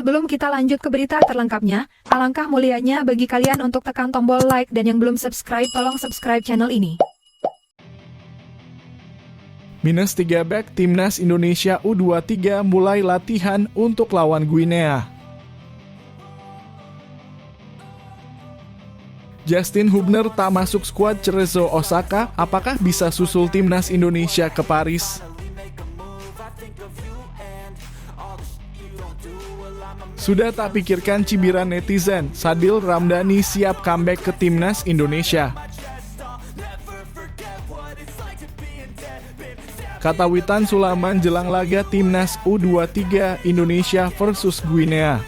Sebelum kita lanjut ke berita terlengkapnya, alangkah mulianya bagi kalian untuk tekan tombol like dan yang belum subscribe tolong subscribe channel ini. -3 back Timnas Indonesia U23 mulai latihan untuk lawan Guinea. Justin Hubner tak masuk skuad Cerezo Osaka, apakah bisa susul Timnas Indonesia ke Paris? Sudah tak pikirkan cibiran netizen, Sadil Ramdhani siap comeback ke Timnas Indonesia. Kata Witan Sulaiman jelang laga Timnas U23 Indonesia versus Guinea.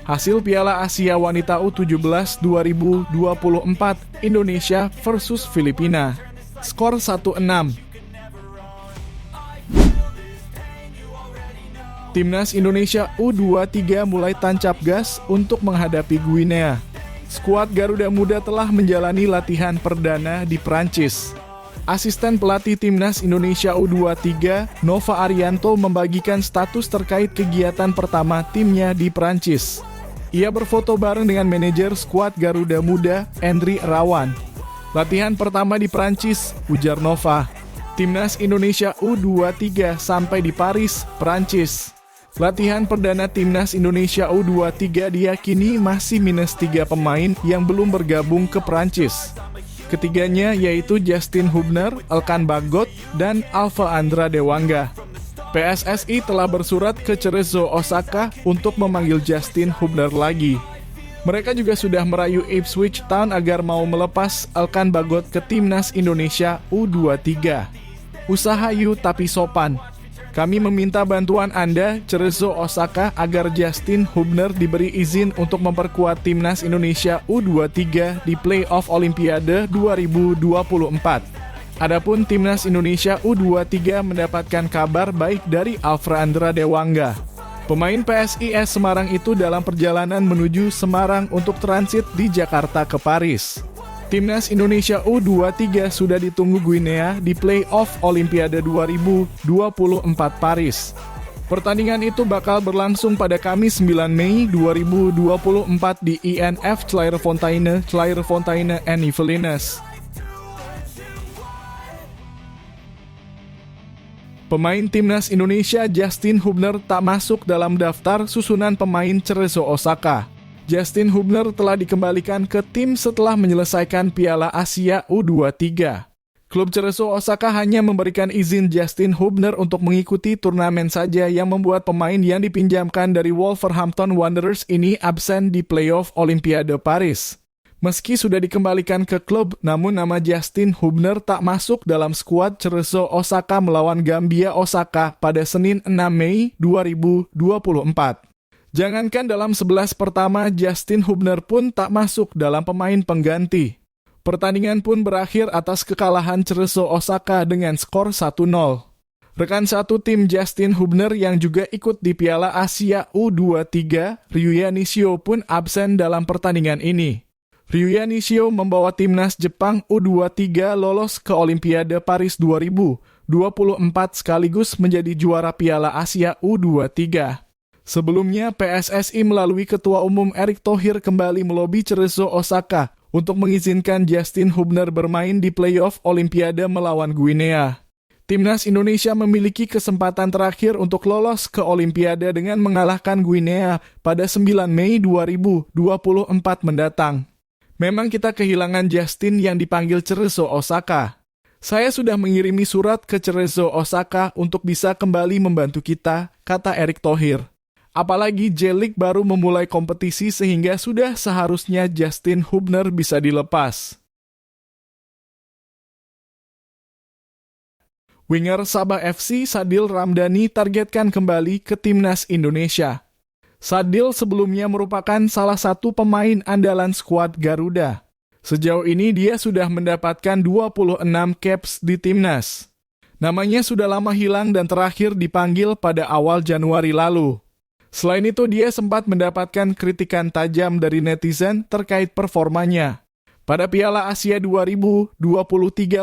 Hasil Piala Asia Wanita U17 2024 Indonesia versus Filipina. Skor 1-6. Timnas Indonesia U23 mulai tancap gas untuk menghadapi Guinea. Skuad Garuda Muda telah menjalani latihan perdana di Prancis. Asisten pelatih Timnas Indonesia U23, Nova Arianto, membagikan status terkait kegiatan pertama timnya di Prancis. Ia berfoto bareng dengan manajer skuad Garuda Muda, Endri Rawan. Latihan pertama di Prancis, ujar Nova. Timnas Indonesia U23 sampai di Paris, Prancis. Latihan perdana Timnas Indonesia U23 diyakini masih -3 pemain yang belum bergabung ke Prancis. Ketiganya yaitu Justin Hubner, Elkan Bagot, dan Alfa Andra Dewangga. PSSI telah bersurat ke Cerezo Osaka untuk memanggil Justin Hubner lagi. Mereka juga sudah merayu Ipswich Town agar mau melepas Elkan Bagot ke Timnas Indonesia U23. Usaha yuk tapi sopan. Kami meminta bantuan Anda, Cerezo Osaka, agar Justin Hubner diberi izin untuk memperkuat Timnas Indonesia U23 di Playoff Olimpiade 2024. Adapun Timnas Indonesia U23 mendapatkan kabar baik dari Alfa Andra Dewangga. Pemain PSIS Semarang itu dalam perjalanan menuju Semarang untuk transit di Jakarta ke Paris. Timnas Indonesia U23 sudah ditunggu Guinea di Playoff Olimpiade 2024 Paris. Pertandingan itu bakal berlangsung pada Kamis 9 Mei 2024 di INF Clairefontaine en Yvelines. Pemain Timnas Indonesia Justin Hubner tak masuk dalam daftar susunan pemain Cerezo Osaka. Justin Hubner telah dikembalikan ke tim setelah menyelesaikan Piala Asia U23. Klub Cerezo Osaka hanya memberikan izin Justin Hubner untuk mengikuti turnamen saja yang membuat pemain yang dipinjamkan dari Wolverhampton Wanderers ini absen di Playoff Olimpiade Paris. Meski sudah dikembalikan ke klub, namun nama Justin Hubner tak masuk dalam skuad Cerezo Osaka melawan Gambia Osaka pada Senin 6 Mei 2024. Jangankan dalam 11 pertama, Justin Hubner pun tak masuk dalam pemain pengganti. Pertandingan pun berakhir atas kekalahan Cerezo Osaka dengan skor 1-0. Rekan satu tim Justin Hubner yang juga ikut di Piala Asia U23, Ryuya Nishio, pun absen dalam pertandingan ini. Ryuya Nishio membawa timnas Jepang U23 lolos ke Olimpiade Paris 2024 sekaligus menjadi juara Piala Asia U23. Sebelumnya, PSSI melalui Ketua Umum Erick Thohir kembali melobi Cerezo Osaka untuk mengizinkan Justin Hubner bermain di Playoff Olimpiade melawan Guinea. Timnas Indonesia memiliki kesempatan terakhir untuk lolos ke Olimpiade dengan mengalahkan Guinea pada 9 Mei 2024 mendatang. Memang kita kehilangan Justin yang dipanggil Cerezo Osaka. Saya sudah mengirimi surat ke Cerezo Osaka untuk bisa kembali membantu kita, kata Erick Thohir. Apalagi J-League baru memulai kompetisi sehingga sudah seharusnya Justin Hubner bisa dilepas. Winger Sabah FC Sadil Ramdhani targetkan kembali ke Timnas Indonesia. Sadil sebelumnya merupakan salah satu pemain andalan skuad Garuda. Sejauh ini dia sudah mendapatkan 26 caps di Timnas. Namanya sudah lama hilang dan terakhir dipanggil pada awal Januari lalu. Selain itu, dia sempat mendapatkan kritikan tajam dari netizen terkait performanya. Pada Piala Asia 2023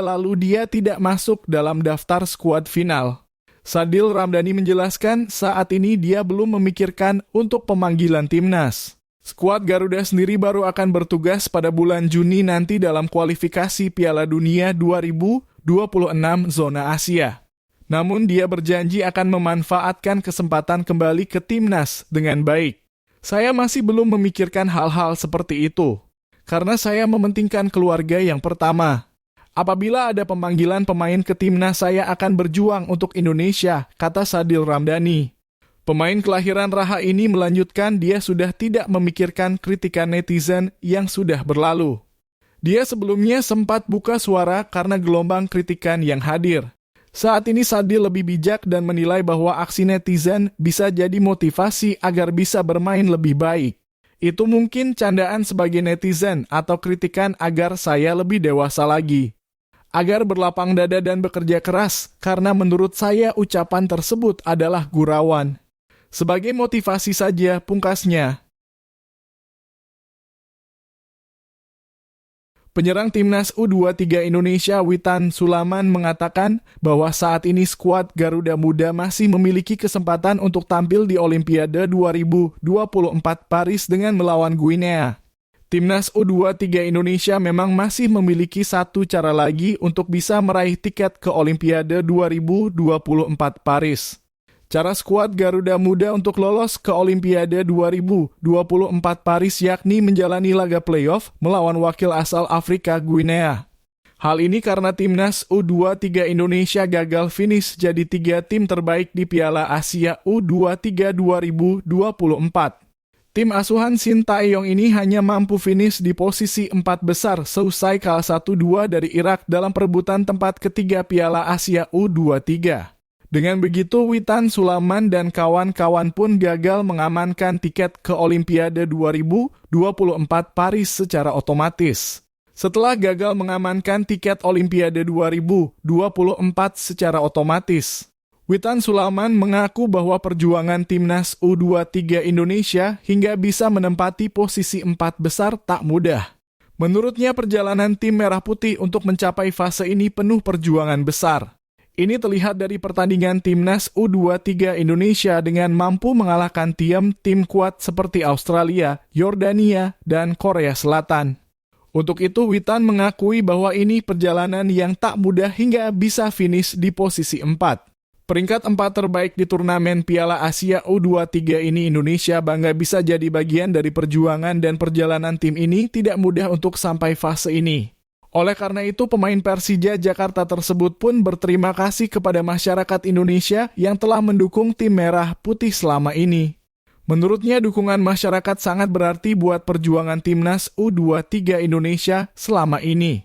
lalu, dia tidak masuk dalam daftar skuad final. Sadil Ramdhani menjelaskan saat ini dia belum memikirkan untuk pemanggilan timnas. Skuad Garuda sendiri baru akan bertugas pada bulan Juni nanti dalam kualifikasi Piala Dunia 2026 zona Asia. Namun dia berjanji akan memanfaatkan kesempatan kembali ke timnas dengan baik. Saya masih belum memikirkan hal-hal seperti itu, karena saya mementingkan keluarga yang pertama. Apabila ada pemanggilan pemain ke timnas, saya akan berjuang untuk Indonesia, kata Sadil Ramdhani. Pemain kelahiran Raha ini melanjutkan dia sudah tidak memikirkan kritikan netizen yang sudah berlalu. Dia sebelumnya sempat buka suara karena gelombang kritikan yang hadir. Saat ini Sadil lebih bijak dan menilai bahwa aksi netizen bisa jadi motivasi agar bisa bermain lebih baik. Itu mungkin candaan sebagai netizen atau kritikan agar saya lebih dewasa lagi. Agar berlapang dada dan bekerja keras, karena menurut saya ucapan tersebut adalah gurauan. Sebagai motivasi saja, pungkasnya. Penyerang timnas U23 Indonesia Witan Sulaiman mengatakan bahwa saat ini skuad Garuda Muda masih memiliki kesempatan untuk tampil di Olimpiade 2024 Paris dengan melawan Guinea. Timnas U23 Indonesia memang masih memiliki satu cara lagi untuk bisa meraih tiket ke Olimpiade 2024 Paris. Cara skuad Garuda Muda untuk lolos ke Olimpiade 2024 Paris yakni menjalani laga playoff melawan wakil asal Afrika Guinea. Hal ini karena timnas U23 Indonesia gagal finish jadi 3 tim terbaik di Piala Asia U23 2024. Tim asuhan Shin Tae-yong ini hanya mampu finish di posisi 4 besar seusai kalah 1-2 dari Irak dalam perebutan tempat ketiga Piala Asia U23. Dengan begitu, Witan Sulaiman dan kawan-kawan pun gagal mengamankan tiket ke Olimpiade 2024 Paris secara otomatis. Setelah gagal mengamankan tiket Olimpiade 2024 secara otomatis, Witan Sulaiman mengaku bahwa perjuangan timnas U23 Indonesia hingga bisa menempati posisi 4 besar tak mudah. Menurutnya perjalanan tim Merah Putih untuk mencapai fase ini penuh perjuangan besar. Ini terlihat dari pertandingan timnas U23 Indonesia dengan mampu mengalahkan tim kuat seperti Australia, Yordania, dan Korea Selatan. Untuk itu, Witan mengakui bahwa ini perjalanan yang tak mudah hingga bisa finish di posisi 4. Peringkat 4 terbaik di turnamen Piala Asia U23 ini Indonesia bangga bisa jadi bagian dari perjuangan dan perjalanan tim ini tidak mudah untuk sampai fase ini. Oleh karena itu, pemain Persija Jakarta tersebut pun berterima kasih kepada masyarakat Indonesia yang telah mendukung tim Merah Putih selama ini. Menurutnya, dukungan masyarakat sangat berarti buat perjuangan timnas U23 Indonesia selama ini.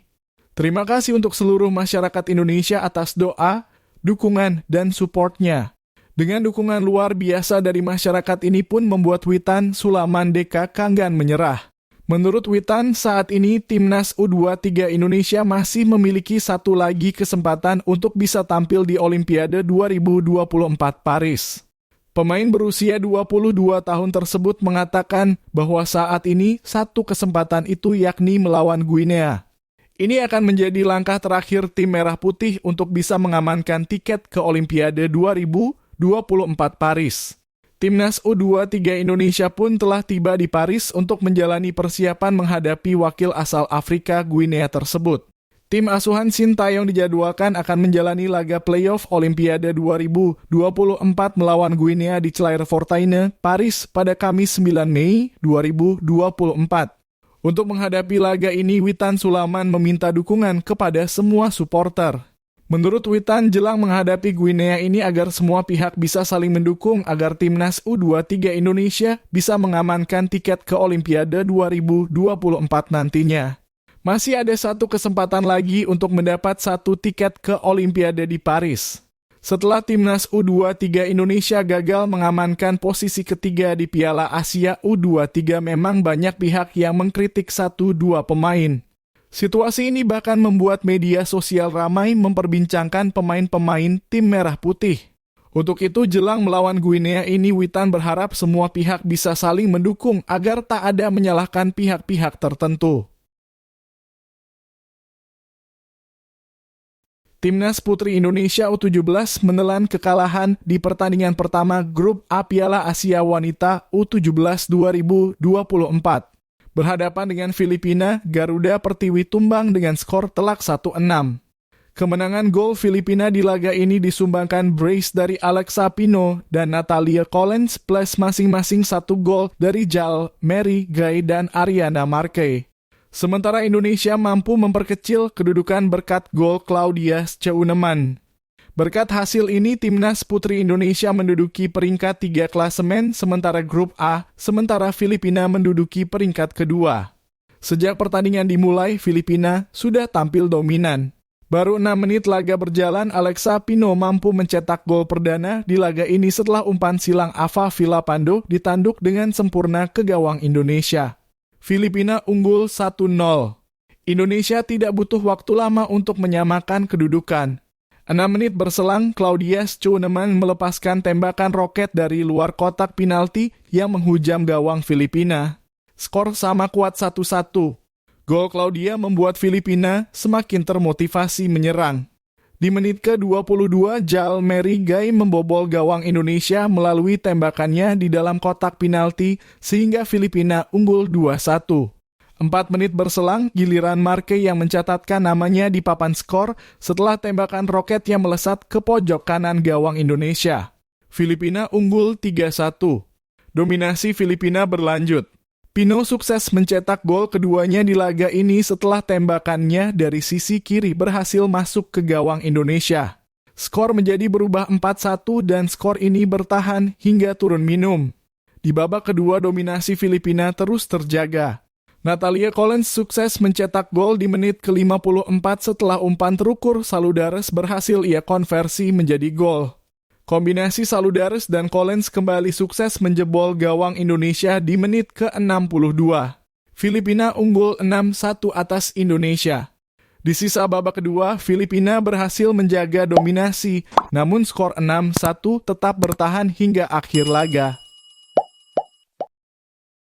Terima kasih untuk seluruh masyarakat Indonesia atas doa, dukungan, dan supportnya. Dengan dukungan luar biasa dari masyarakat ini pun membuat Witan Sulaiman kanggan menyerah. Menurut Witan, saat ini timnas U23 Indonesia masih memiliki satu lagi kesempatan untuk bisa tampil di Olimpiade 2024 Paris. Pemain berusia 22 tahun tersebut mengatakan bahwa saat ini satu kesempatan itu yakni melawan Guinea. Ini akan menjadi langkah terakhir tim Merah Putih untuk bisa mengamankan tiket ke Olimpiade 2024 Paris. Timnas U23 Indonesia pun telah tiba di Paris untuk menjalani persiapan menghadapi wakil asal Afrika Guinea tersebut. Tim asuhan Shin Tae-yong dijadwalkan akan menjalani laga playoff Olimpiade 2024 melawan Guinea di Clairefontaine, Paris pada Kamis 9 Mei 2024. Untuk menghadapi laga ini, Witan Sulaiman meminta dukungan kepada semua supporter. Menurut Witan, jelang menghadapi Guinea ini agar semua pihak bisa saling mendukung agar timnas U23 Indonesia bisa mengamankan tiket ke Olimpiade 2024 nantinya. Masih ada satu kesempatan lagi untuk mendapat satu tiket ke Olimpiade di Paris. Setelah timnas U23 Indonesia gagal mengamankan posisi ketiga di Piala Asia U23, memang banyak pihak yang mengkritik 1-2 pemain. Situasi ini bahkan membuat media sosial ramai memperbincangkan pemain-pemain tim Merah Putih. Untuk itu, jelang melawan Guinea ini, Witan berharap semua pihak bisa saling mendukung agar tak ada menyalahkan pihak-pihak tertentu. Timnas Putri Indonesia U17 menelan kekalahan di pertandingan pertama Grup A Piala Asia Wanita U17 2024. Berhadapan dengan Filipina, Garuda Pertiwi tumbang dengan skor telak 1-6. Kemenangan gol Filipina di laga ini disumbangkan brace dari Alexa Pino dan Natalia Collins plus masing-masing 1 gol dari Jal, Mary, Gay, dan Ariana Marque. Sementara Indonesia mampu memperkecil kedudukan berkat gol Claudia Scheunemann. Berkat hasil ini, Timnas Putri Indonesia menduduki peringkat 3 klasemen sementara Grup A, sementara Filipina menduduki peringkat kedua. Sejak pertandingan dimulai, Filipina sudah tampil dominan. Baru 6 menit laga berjalan, Alexa Pino mampu mencetak gol perdana di laga ini setelah umpan silang Ava Villapando ditanduk dengan sempurna ke gawang Indonesia. Filipina unggul 1-0. Indonesia tidak butuh waktu lama untuk menyamakan kedudukan. 6 menit berselang, Claudia Scheunemann melepaskan tembakan roket dari luar kotak penalti yang menghujam gawang Filipina. Skor sama kuat 1-1. Gol Claudia membuat Filipina semakin termotivasi menyerang. Di menit ke-22, Jal Mary Gay membobol gawang Indonesia melalui tembakannya di dalam kotak penalti sehingga Filipina unggul 2-1. 4 menit berselang, giliran Marque yang mencatatkan namanya di papan skor setelah tembakan roket yang melesat ke pojok kanan gawang Indonesia. Filipina unggul 3-1. Dominasi Filipina berlanjut. Pino sukses mencetak gol keduanya di laga ini setelah tembakannya dari sisi kiri berhasil masuk ke gawang Indonesia. Skor menjadi berubah 4-1 dan skor ini bertahan hingga turun minum. Di babak kedua, dominasi Filipina terus terjaga. Natalia Collins sukses mencetak gol di menit ke-54 setelah umpan terukur Saludares berhasil ia konversi menjadi gol. Kombinasi Saludares dan Collins kembali sukses menjebol gawang Indonesia di menit ke-62. Filipina unggul 6-1 atas Indonesia. Di sisa babak kedua, Filipina berhasil menjaga dominasi, namun skor 6-1 tetap bertahan hingga akhir laga.